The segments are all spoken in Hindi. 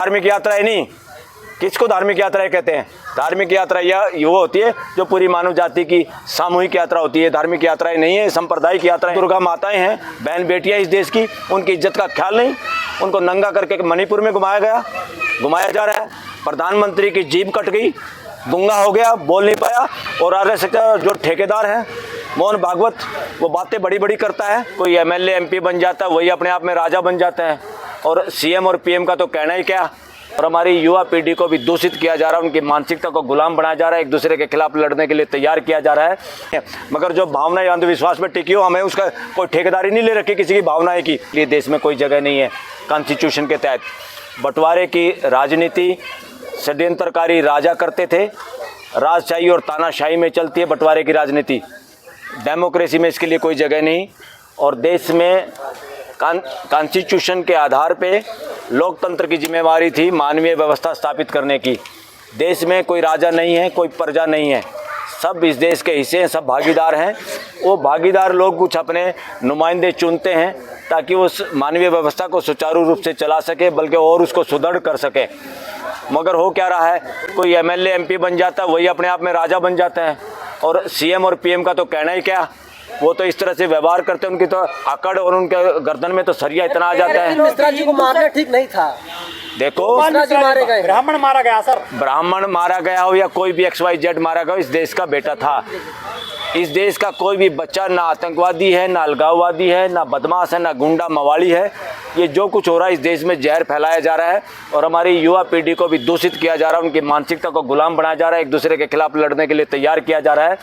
धार्मिक यात्राएं नहीं, किसको धार्मिक यात्राएं कहते हैं? धार्मिक यात्रा यह वो होती है जो पूरी मानव जाति की सामूहिक यात्रा होती है। धार्मिक यात्राएं नहीं है, सांप्रदायिक यात्राएं। दुर्गा माताएं हैं, बहन बेटियां इस देश की, उनकी इज्जत का ख्याल नहीं। उनको नंगा करके मणिपुर में घुमाया जा रहा है। प्रधानमंत्री की जीभ कट गई, गूंगा हो गया, बोल नहीं पाया। और आरएसएस का जो ठेकेदार है मोहन भागवत, वो बातें बड़ी बड़ी करता है। कोई एमएलए एमपी बन जाता है, वही अपने आप में राजा बन जाता है। और सीएम और पीएम का तो कहना ही क्या। और हमारी युवा पीढ़ी को भी दूषित किया जा रहा है, उनकी मानसिकता को गुलाम बनाया जा रहा है, एक दूसरे के खिलाफ लड़ने के लिए तैयार किया जा रहा है। मगर जो भावनाएं अंधविश्वास में टिकी हो, हमें उसका कोई ठेकेदारी नहीं ले रखी किसी की भावनाएं की। ये देश में कोई जगह नहीं है कॉन्स्टिट्यूशन के तहत। बंटवारे की राजनीति षड्यंत्रकारी राजा करते थे, राजशाही और तानाशाही में चलती है बंटवारे की राजनीति। डेमोक्रेसी में इसके लिए कोई जगह नहीं। और देश में कॉन्स्टिट्यूशन के आधार पे लोकतंत्र की जिम्मेवारी थी मानवीय व्यवस्था स्थापित करने की। देश में कोई राजा नहीं है, कोई प्रजा नहीं है, सब इस देश के हिस्से हैं, सब भागीदार हैं। वो भागीदार लोग कुछ अपने नुमाइंदे चुनते हैं ताकि वो मानवीय व्यवस्था को सुचारू रूप से चला सके, बल्कि और उसको सुदृढ़ कर सके। मगर हो क्या रहा है, कोई एमएलए एमपी बन जाता है, वही अपने आप में राजा बन जाता है। और सीएम और पीएम का तो कहना ही क्या, वो तो इस तरह से व्यवहार करते हैं, उनकी तो अकड़ और उनके गर्दन में तो सरिया इतना आ जाता है। मिश्रा जी को मारना ठीक नहीं था। देखो, मारे गए, ब्राह्मण मारा गया सर। ब्राह्मण मारा गया हो या कोई भी XYZ मारा गया हो, इस देश का बेटा था। इस देश का कोई भी बच्चा ना आतंकवादी है, ना अलगाववादी है, ना बदमाश है, ना गुंडा मवाली है। ये जो कुछ हो रहा है, इस देश में जहर फैलाया जा रहा है और हमारी युवा पीढ़ी को भी दूषित किया जा रहा है, उनकी मानसिकता को गुलाम बनाया जा रहा है, एक दूसरे के खिलाफ लड़ने के लिए तैयार किया जा रहा है,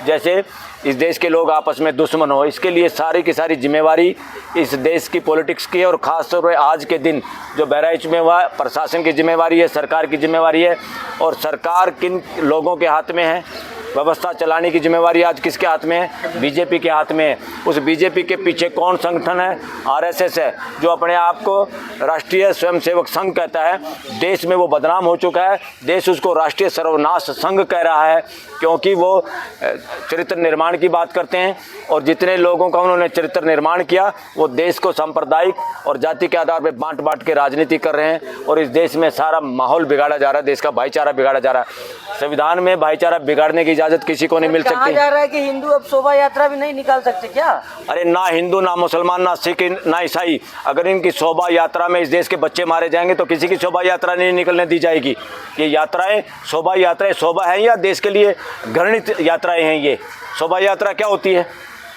जैसे इस देश के लोग आपस में दुश्मन हो। इसके लिए सारी की सारी जिम्मेवारी इस देश की पॉलिटिक्स की है। और ख़ासतौर पर आज के दिन जो बहराइच में हुआ, प्रशासन की जिम्मेवारी है, सरकार की जिम्मेवारी है। और सरकार किन लोगों के हाथ में है, व्यवस्था चलाने की जिम्मेवारी आज किसके हाथ में है? बीजेपी के हाथ में है। उस बीजेपी के पीछे कौन संगठन है? आरएसएस है, जो अपने आप को राष्ट्रीय स्वयंसेवक संघ कहता है। देश में वो बदनाम हो चुका है, देश उसको राष्ट्रीय सर्वनाश संघ कह रहा है, क्योंकि वो चरित्र निर्माण की बात करते हैं। और जितने लोगों का उन्होंने चरित्र निर्माण किया, वो देश को सांप्रदायिक और जाति के आधार पर बांट बांट के राजनीति कर रहे हैं। और इस देश में सारा माहौल बिगाड़ा जा रहा है, देश का भाईचारा बिगाड़ा जा रहा है। संविधान में भाईचारा बिगाड़ने की इजाजत किसी को नहीं मिल सकती। कहा जा रहा है कि हिंदू अब शोभा यात्रा भी नहीं निकाल सकते क्या? अरे ना हिंदू, ना मुसलमान, ना सिख, ना ईसाई, अगर इनकी शोभा यात्रा में इस देश के बच्चे मारे जाएंगे तो किसी की शोभा यात्रा नहीं निकलने दी जाएगी। ये यात्राएं शोभा यात्राएं शोभा है या देश के लिए घृणित यात्राएं हैं? ये शोभा यात्रा क्या होती है?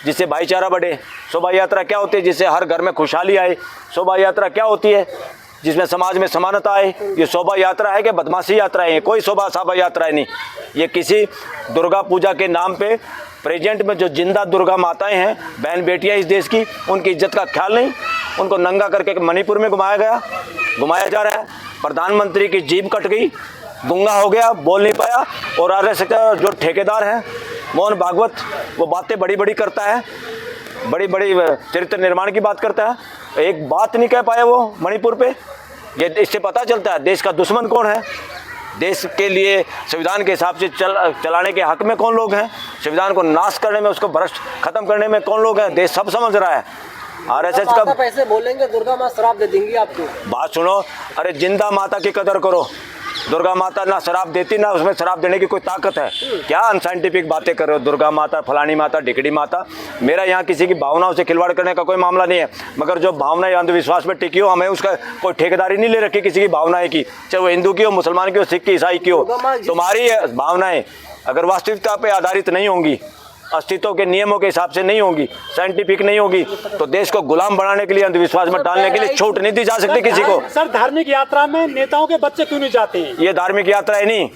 जिससे भाईचारा बढ़े। शोभा यात्रा क्या होती है? जिससे हर घर में खुशहाली आए। शोभा यात्रा क्या होती है? जिसमें समाज में समानता आए। ये शोभा यात्रा है कि बदमाशी यात्रा है? कोई शोभा यात्राएं नहीं। ये किसी दुर्गा पूजा के नाम पे प्रेजेंट में जो जिंदा दुर्गा माताएं हैं, बहन बेटियां इस देश की, उनकी इज्जत का ख्याल नहीं। उनको नंगा करके मणिपुर में घुमाया जा रहा है। प्रधानमंत्री की जीभ कट गई, गूंगा हो गया, बोल नहीं पाया। और आरएसएस का जो ठेकेदार है मोहन भागवत, वो बातें बड़ी बड़ी करता है, बड़ी बड़ी चरित्र निर्माण की बात करता है। एक बात नहीं कह पाया वो मणिपुर पे। ये इससे पता चलता है देश का दुश्मन कौन है। देश के लिए संविधान के हिसाब से चलाने के हक में कौन लोग हैं, संविधान को नाश करने में, उसको भ्रष्ट खत्म करने में कौन लोग हैं, देश सब समझ रहा है। आरएसएस का पैसे बोलेंगे दुर्गा माँ शराब दे देंगी आपको। बात सुनो, अरे जिंदा माता की कदर करो। दुर्गा माता ना शराब देती, ना उसमें शराब देने की कोई ताकत है। क्या अनसाइंटिफिक बातें कर रहे हो? दुर्गा माता, फलानी माता, ढिकड़ी माता। मेरा यहाँ किसी की भावनाओं से खिलवाड़ करने का कोई मामला नहीं है। मगर जो भावनाएं अंधविश्वास में टिकी हो, हमें उसका कोई ठेकेदारी नहीं ले रखी किसी की भावनाएं की, चाहे वो हिंदू की हो, मुसलमान की हो, सिख की, ईसाई की हो। तुम्हारी भावनाएं अगर वास्तविकता पर आधारित नहीं होंगी, अस्तित्व के नियमों के हिसाब से नहीं होगी, साइंटिफिक नहीं होगी, तो देश को गुलाम बनाने के लिए, अंधविश्वास में डालने के लिए छूट नहीं दी जा सकती किसी को। सर, धार्मिक यात्रा में नेताओं के बच्चे क्यों नहीं जाते हैं? ये धार्मिक यात्राएं नहीं,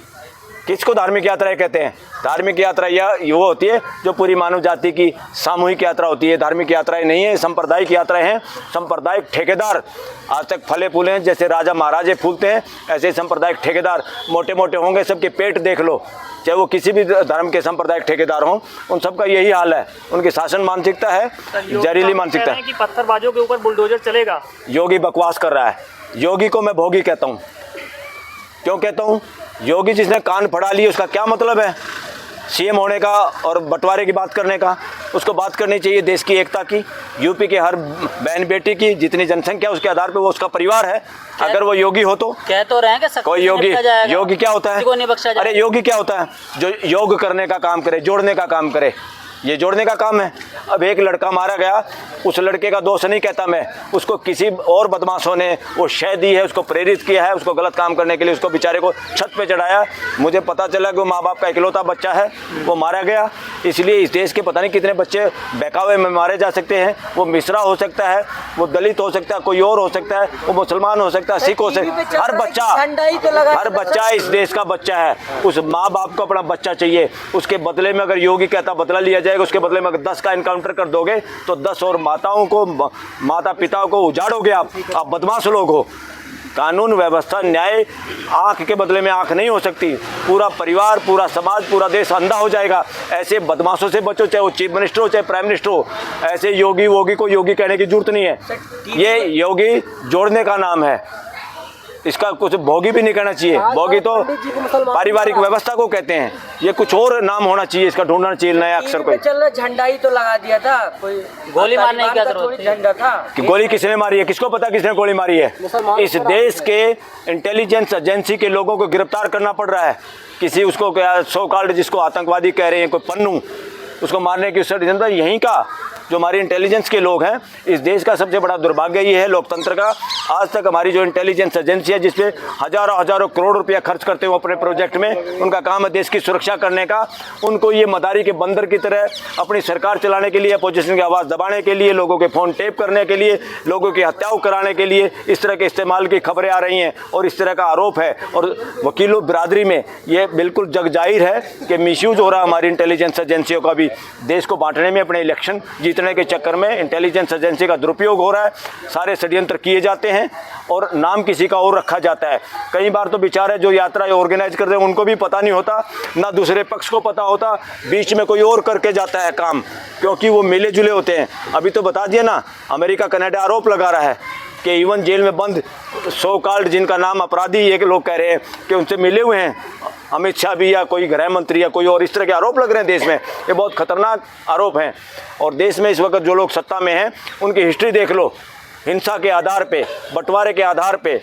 किसको धार्मिक यात्राएं कहते हैं? धार्मिक यात्रा यह वो होती है जो पूरी मानव जाति की सामूहिक यात्रा होती है। धार्मिक यात्राएं नहीं है, सांप्रदायिक यात्राएं हैं। सांप्रदायिक ठेकेदार आज तक फले फूले हैं, जैसे राजा महाराजे फूलते हैं, ऐसे सांप्रदायिक ठेकेदार मोटे मोटे होंगे। सबके पेट देख लो, चाहे वो किसी भी धर्म के सांप्रदायिक ठेकेदार हों, उन सबका यही हाल है। उनकी शासन मानसिकता है, जहरीली मानसिकता है। कि पत्थरबाजों के ऊपर बुलडोजर चलेगा। योगी बकवास कर रहा है। योगी को मैं भोगी कहता हूँ। क्यों कहता हूँ? योगी जिसने कान फड़ा लिए, उसका क्या मतलब है? सीएम होने का और बंटवारे की बात करने का। उसको बात करनी चाहिए देश की एकता की, यूपी के हर बहन बेटी की, जितनी जनसंख्या उसके आधार पे वो उसका परिवार है। अगर वो योगी हो तो कह तो रहे हैं कि कोई योगी, योगी क्या होता है? किसी को नहीं बख्शा जाएगा। अरे योगी क्या होता है? जो योग करने का काम करे, जोड़ने का काम करे, ये जोड़ने का काम है। अब एक लड़का मारा गया, उस लड़के का दोष नहीं कहता मैं, उसको किसी और बदमाशों ने वो शय दी है, उसको प्रेरित किया है, उसको गलत काम करने के लिए उसको बेचारे को छत पे चढ़ाया। मुझे पता चला कि वो माँ बाप का इकलौता बच्चा है, वो मारा गया। इसलिए इस देश के पता नहीं कितने बच्चे बहकावे में मारे जा सकते हैं। वो मिश्रा हो सकता है, वो दलित हो सकता है, कोई और हो सकता है, वो मुसलमान हो सकता है, सिख हो सकता है। हर बच्चा इस देश का बच्चा है। उस माँ बाप को अपना बच्चा चाहिए। उसके बदले में अगर योगी कहता बदला लिया जाएगा, उसके बदले में अगर 10 का इनकाउंटर कर दोगे तो 10 और माताओं को, माता पिताओं को उजाड़ोगे आप बदमाश लोग हो। कानून व्यवस्था न्याय आंख के बदले में आंख नहीं हो सकती। पूरा परिवार, पूरा समाज, पूरा देश अंधा हो जाएगा। ऐसे बदमाशों से बचो, चाहे वो चीफ मिनिस्टर हो, चाहे प्राइम मिनिस्टर हो। ऐसे योगी वोगी को योगी कहने की जरूरत नहीं है। ये योगी जोड़ने का नाम है, इसका कुछ भोगी भी नहीं कहना चाहिए। भोगी तो पारिवारिक व्यवस्था को कहते हैं। ये कुछ और नाम होना चाहिए, इसका ढूंढना चाहिए नया अक्षर कोई। चल झंडा ही तो लगा दिया था, कोई गोली मारने की क्या जरूरत थी? झंडा था कि गोली किसने मारी है? किसको पता किसने गोली मारी है? इस देश के इंटेलिजेंस एजेंसी के लोगों को गिरफ्तार करना पड़ रहा है। किसी उसको सो कॉल्ड जिसको आतंकवादी कह रहे हैं, कोई पन्नू, उसको मारने की षड्यंत्र यहीं का जो हमारी इंटेलिजेंस के लोग हैं। इस देश का सबसे बड़ा दुर्भाग्य ये है लोकतंत्र का। आज तक हमारी जो इंटेलिजेंस एजेंसी है, जिसपे हजारों करोड़ रुपया खर्च करते हो अपने प्रोजेक्ट में, उनका काम है देश की सुरक्षा करने का, उनको ये मदारी के बंदर की तरह अपनी सरकार चलाने के लिए, अपोजिशन की आवाज़ दबाने के लिए, लोगों के फ़ोन टेप करने के लिए, लोगों की हत्याओं कराने के लिए इस तरह के इस्तेमाल की खबरें आ रही हैं और इस तरह का आरोप है। और वकीलों बिरादरी में ये बिल्कुल जग जाहिर है कि मिसयूज हो रहा है हमारी इंटेलिजेंस एजेंसियों का भी। देश को बांटने में, अपने इलेक्शन जीतने के चक्कर में इंटेलिजेंस एजेंसी का दुरुपयोग हो रहा है। सारे षड्यंत्र किए जाते हैं और नाम किसी का और रखा जाता है। कई बार तो बेचारे जो यात्रा ऑर्गेनाइज करते हैं उनको भी पता नहीं होता, ना दूसरे पक्ष को पता होता, बीच में कोई और करके जाता है काम, क्योंकि वो मिले जुले होते हैं। अभी तो बता दिया ना, अमेरिका कनाडा आरोप लगा रहा है कि इवन जेल में बंद सो कॉल्ड जिनका नाम अपराधी ये लोग कह रहे हैं कि उनसे मिले हुए हैं अमित शाह भी, या कोई गृह मंत्री या कोई और, इस तरह के आरोप लग रहे हैं देश में। ये बहुत खतरनाक आरोप हैं। और देश में इस वक्त जो लोग सत्ता में हैं उनकी हिस्ट्री देख लो, हिंसा के आधार पे, बंटवारे के आधार पे,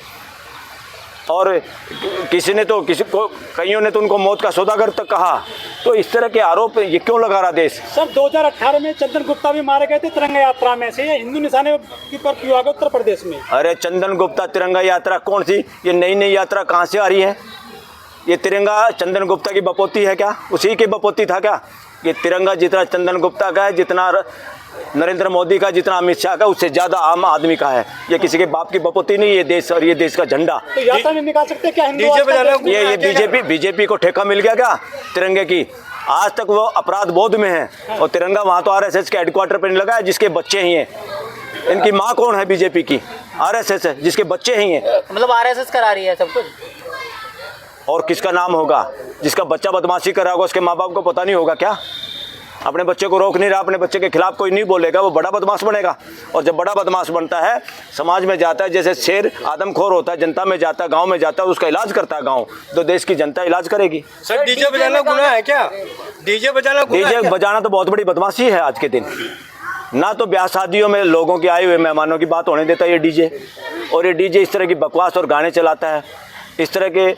और किसी ने तो कईयों ने तो उनको मौत का सौदागर तक कहा। तो इस तरह के आरोप ये क्यों लगा रहा देश? सर 2018 में चंदन गुप्ता भी मारे गए थे तिरंगा यात्रा में से, हिंदू निशाने पर क्यों आ गए उत्तर प्रदेश में? अरे चंदन गुप्ता तिरंगा यात्रा कौन सी? ये नई नई यात्रा कहाँ से आ रही है? ये तिरंगा चंदन गुप्ता की बपोती है क्या? उसी की बपोती था क्या? ये तिरंगा जितना चंदन गुप्ता का है, जितना नरेंद्र मोदी का, जितना अमित शाह का, उससे ज्यादा आम आदमी का है। ये किसी के बाप की बपोती नहीं, ये देश और ये देश का झंडा। तो यात्रा नहीं निकाल सकते क्या हिंदू? ये बीजेपी को ठेका मिल गया क्या तिरंगे की? आज तक वो अपराध बोध में है और तिरंगा वहाँ तो आरएसएस के हेडक्वार्टर पर नहीं लगा है, जिसके बच्चे ही हैं। इनकी माँ कौन है? बीजेपी की आरएसएस है, जिसके बच्चे ही हैं। मतलब आरएसएस करा रही है सब कुछ। और किसका नाम होगा? जिसका बच्चा बदमाशी कर रहा होगा उसके माँ बाप को पता नहीं होगा क्या? अपने बच्चे को रोक नहीं रहा, अपने बच्चे के खिलाफ कोई नहीं बोलेगा, वो बड़ा बदमाश बनेगा। और जब बड़ा बदमाश बनता है, समाज में जाता है, जैसे शेर आदमखोर होता है, जनता में जाता है, गांव में जाता है, उसका इलाज करता है गांव, तो देश की जनता इलाज करेगी। सर डीजे बजाना गुनाह है क्या? डीजे बजाना गुनाह है क्या? डीजे बजाना तो बहुत बड़ी बदमाशी है आज के दिन। ना तो ब्याह शादियों में लोगों के आए हुए मेहमानों की बात होने देता है ये डीजे, और ये डीजे इस तरह की बकवास और गाने चलाता है, इस तरह के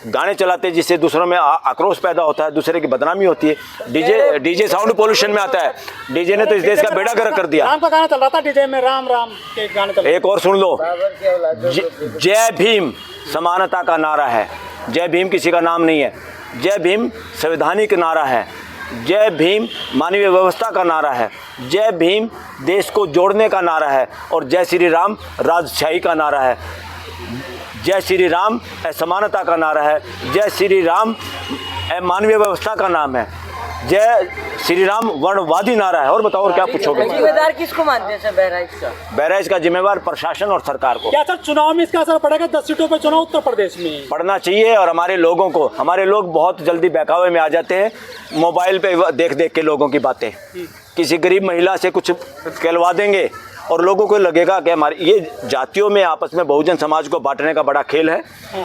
गाने चलाते हैं जिससे दूसरों में आक्रोश पैदा होता है, दूसरे की बदनामी होती है। डीजे साउंड पोल्यूशन में आता है। डीजे ने तो इस देश का बेड़ा गर्क कर दिया। राम का गाना चल रहा था डीजे में, राम राम के गाने चल रहे थे। एक और सुन लो, जय भीम समानता का नारा है। जय भीम किसी का नाम नहीं है। जय भीम संवैधानिक नारा है। जय भीम मानवीय व्यवस्था का नारा है। जय भीम देश को जोड़ने का नारा है। और जय श्री राम राजशाही का नारा है। जय श्री राम असमानता का नारा है। जय श्री राम मानवीय व्यवस्था का नाम है। जय श्री राम वर्णवादी नारा है। और बताओ और क्या पूछोगे? जिम्मेदार किसको मानते हैं सर बहराइच का? बहराइच का जिम्मेवार प्रशासन और सरकार को। क्या सर चुनाव में इसका असर पड़ेगा? 10 सीटों पर चुनाव उत्तर प्रदेश में पड़ना चाहिए। और हमारे लोगों को, हमारे लोग बहुत जल्दी बहकावे में आ जाते हैं मोबाइल पे देख देख के लोगों की बातें। किसी गरीब महिला से कुछ कहलवा देंगे और लोगों को लगेगा कि हमारी ये जातियों में आपस में बहुजन समाज को बांटने का बड़ा खेल है।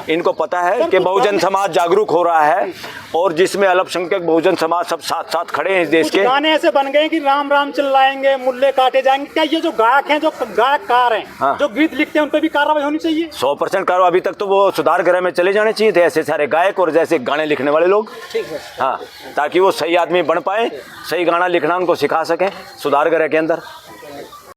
इनको पता है कि बहुजन समाज जागरूक हो रहा है और जिसमें अल्पसंख्यक बहुजन समाज सब साथ साथ खड़े हैं इस देश कुछ के। गाने ऐसे बन गए कि राम राम चिल्लाएंगे, मुल्ले काटे जाएंगे। क्या ये जो गायक हैं, जो गायककार हैं, हाँ। जो गीत लिखते हैं, उन पर भी कार्रवाई होनी चाहिए? 100% कार्रवाई। अभी तक तो वो सुधार गृह में चले जाने चाहिए थे ऐसे सारे गायक और जैसे गाने लिखने वाले लोग। ठीक है। हाँ, ताकि वो सही आदमी बन पाए, सही गाना लिखना उनको सिखा सकें सुधार गृह के अंदर।